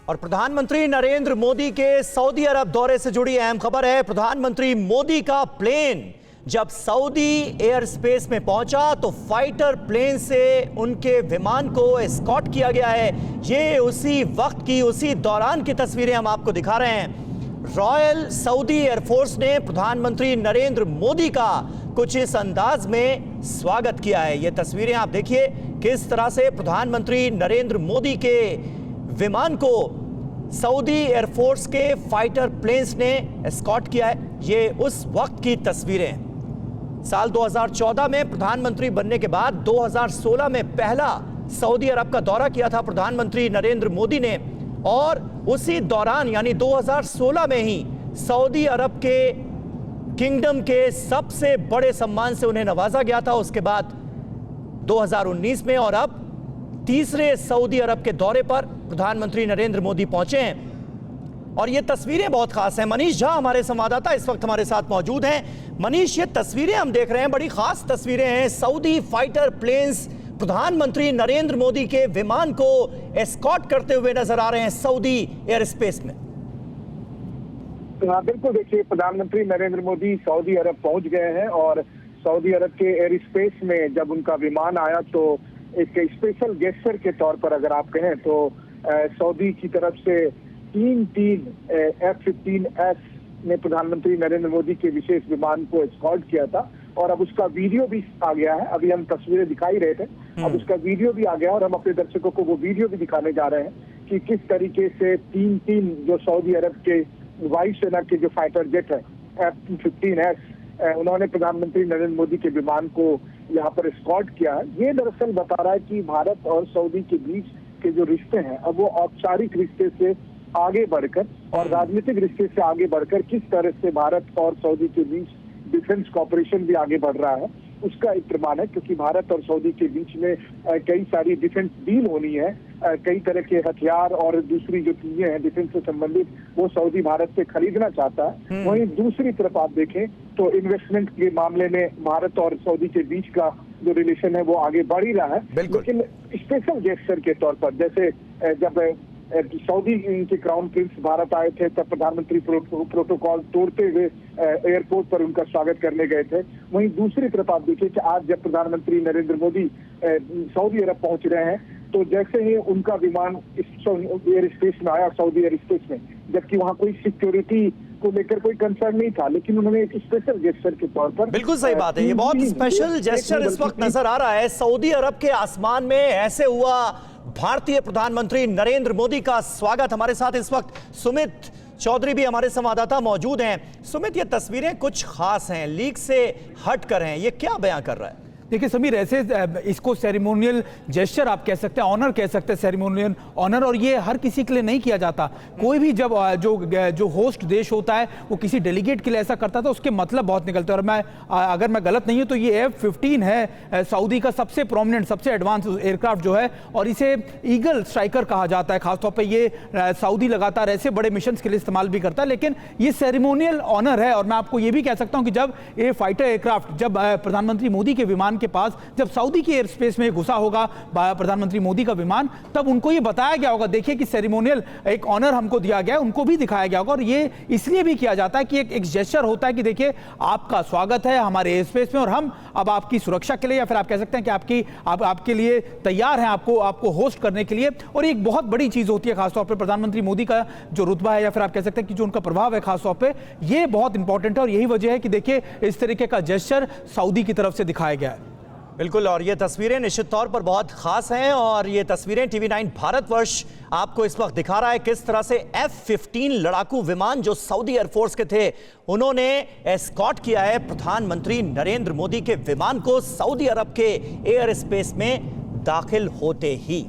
और प्रधानमंत्री नरेंद्र मोदी के सऊदी अरब दौरे से जुड़ी अहम खबर है। प्रधानमंत्री मोदी का प्लेन जब सऊदी एयर स्पेस में पहुंचा तो फाइटर प्लेन से उनके विमान को एस्कॉर्ट किया गया है। ये उसी वक्त की, उसी दौरान की तस्वीरें हम आपको दिखा रहे हैं। रॉयल सऊदी एयरफोर्स ने प्रधानमंत्री नरेंद्र मोदी का कुछ इस अंदाज में स्वागत किया है। ये तस्वीरें आप देखिए किस तरह से प्रधानमंत्री नरेंद्र मोदी के विमान को सऊदी एयरफोर्स के फाइटर प्लेन्स ने एस्कॉर्ट किया है। ये उस वक्त की तस्वीरें हैं। साल 2014 में प्रधानमंत्री बनने के बाद 2016 में पहला सऊदी अरब का दौरा किया था प्रधानमंत्री नरेंद्र मोदी ने, और उसी दौरान यानी 2016 में ही सऊदी अरब के किंगडम के सबसे बड़े सम्मान से उन्हें नवाजा गया था। उसके बाद 2019 में और अब तीसरे सऊदी अरब के दौरे पर प्रधानमंत्री नरेंद्र मोदी पहुंचे हैं। और ये तस्वीरें बहुत खास हैं। मनीष झा हमारे संवाददाता इस वक्त हमारे साथ मौजूद हैं। मनीष, ये तस्वीरें हम देख रहे हैं, बड़ी खास तस्वीरें हैं। सऊदी फाइटर प्लेन्स प्रधानमंत्री नरेंद्र मोदी के विमान को एस्कॉर्ट करते हुए नजर आ रहे हैं सऊदी एयर स्पेस में। बिल्कुल, देखिए प्रधानमंत्री नरेंद्र मोदी सऊदी अरब पहुंच गए हैं और सऊदी अरब के एयर स्पेस में जब उनका विमान आया तो एक स्पेशल गेस्चर के तौर पर अगर आप कहें तो सऊदी की तरफ से तीन F-15S ने प्रधानमंत्री नरेंद्र मोदी के विशेष विमान को एस्कॉर्ट किया था। और अब उसका वीडियो भी आ गया है। अभी हम तस्वीरें दिखाई रहे थे, अब उसका वीडियो भी आ गया और हम अपने दर्शकों को वो वीडियो भी दिखाने जा रहे हैं कि किस तरीके से तीन जो सऊदी अरब के वायुसेना के जो फाइटर जेट है F-15S, उन्होंने प्रधानमंत्री नरेंद्र मोदी के विमान को यहाँ पर एस्कॉर्ट किया है। ये दरअसल बता रहा है कि भारत और सऊदी के बीच के जो रिश्ते हैं अब वो औपचारिक रिश्ते से आगे बढ़कर और राजनीतिक रिश्ते से आगे बढ़कर किस तरह से भारत और सऊदी के बीच डिफेंस कॉपरेशन भी आगे बढ़ रहा है, उसका एक प्रमाण है। क्योंकि भारत और सऊदी के बीच में कई सारी डिफेंस डील होनी है, कई तरह के हथियार और दूसरी जो चीजें हैं डिफेंस से संबंधित वो सऊदी भारत से खरीदना चाहता है। वहीं दूसरी तरफ आप देखें तो इन्वेस्टमेंट के मामले में भारत और सऊदी के बीच का जो रिलेशन है वो आगे बढ़ ही रहा है। लेकिन स्पेशल गेस्चर के तौर पर जैसे जब सऊदी के क्राउन प्रिंस भारत आए थे तब प्रधानमंत्री प्रोटोकॉल तोड़ते हुए एयरपोर्ट पर उनका स्वागत करने गए थे। वहीं दूसरी तरफ आप देखिए कि आज जब प्रधानमंत्री नरेंद्र मोदी सऊदी अरब पहुंच रहे हैं तो जैसे ही उनका विमान एयर स्पेस में आया सऊदी एयर स्पेस में, जबकि वहां कोई सिक्योरिटी को लेकर कोई कंसर्न नहीं था, लेकिन उन्होंने एक स्पेशल जेस्चर के तौर पर। बिल्कुल सही बात है, ये बहुत स्पेशल जेस्चर इस वक्त नजर आ रहा है। सऊदी अरब के आसमान में ऐसे हुआ भारतीय प्रधानमंत्री नरेंद्र मोदी का स्वागत। हमारे साथ इस वक्त सुमित चौधरी भी हमारे संवाददाता मौजूद हैं। सुमित, ये तस्वीरें कुछ खास हैं, लीक से हट कर हैं, ये क्या बयां कर रहा है? देखिए समीर, ऐसे इसको सेरेमोनियल जेस्चर आप कह सकते हैं, ऑनर कह सकते हैं, सेरेमोनियल ऑनर, और ये हर किसी के लिए नहीं किया जाता। कोई भी जब जो होस्ट देश होता है वो किसी डेलीगेट के लिए ऐसा करता था, उसके मतलब बहुत निकलते हैं। और अगर मैं गलत नहीं हूं तो ये F-15 है सऊदी का सबसे प्रोमिनेंट, सबसे एडवांस एयरक्राफ्ट जो है, और इसे ईगल स्ट्राइकर कहा जाता है। खासतौर पर ये सऊदी लगातार ऐसे बड़े मिशन के लिए इस्तेमाल भी करता है, लेकिन ये सेरेमोनियल ऑनर है। और मैं आपको ये भी कह सकता हूं कि जब ये फाइटर एयरक्राफ्ट जब प्रधानमंत्री मोदी के विमान के पास जब सऊदी के एयर स्पेस में घुसा होगा प्रधानमंत्री मोदी का विमान, तब उनको ये बताया गया होगा, देखिए कि सेरेमोनियल एक ऑनर हमको दिया गया है, उनको भी दिखाया गया होगा। और ये इसलिए भी किया जाता है कि एक जेस्चर होता है कि देखिए आपका स्वागत है हमारे एयर स्पेस में और हम अब आपकी सुरक्षा के लिए, या फिर आप कह सकते हैं कि आपके लिए तैयार हैं, आपको होस्ट करने के लिए। और एक बहुत बड़ी चीज होती है खासतौर पर प्रधानमंत्री मोदी का जो रुतबा है, या फिर आप कह सकते हैं कि जो उनका प्रभाव है खासतौर पर, ये बहुत इंपॉर्टेंट है। और यही वजह है कि देखिए इस तरीके का जेस्चर सऊदी की तरफ से दिखाया गया है। बिल्कुल, और ये तस्वीरें निश्चित तौर पर बहुत खास हैं। और ये तस्वीरें TV9 भारतवर्ष आपको इस वक्त दिखा रहा है किस तरह से F-15 लड़ाकू विमान जो सऊदी एयरफोर्स के थे उन्होंने एस्कॉर्ट किया है प्रधानमंत्री नरेंद्र मोदी के विमान को सऊदी अरब के एयर स्पेस में दाखिल होते ही।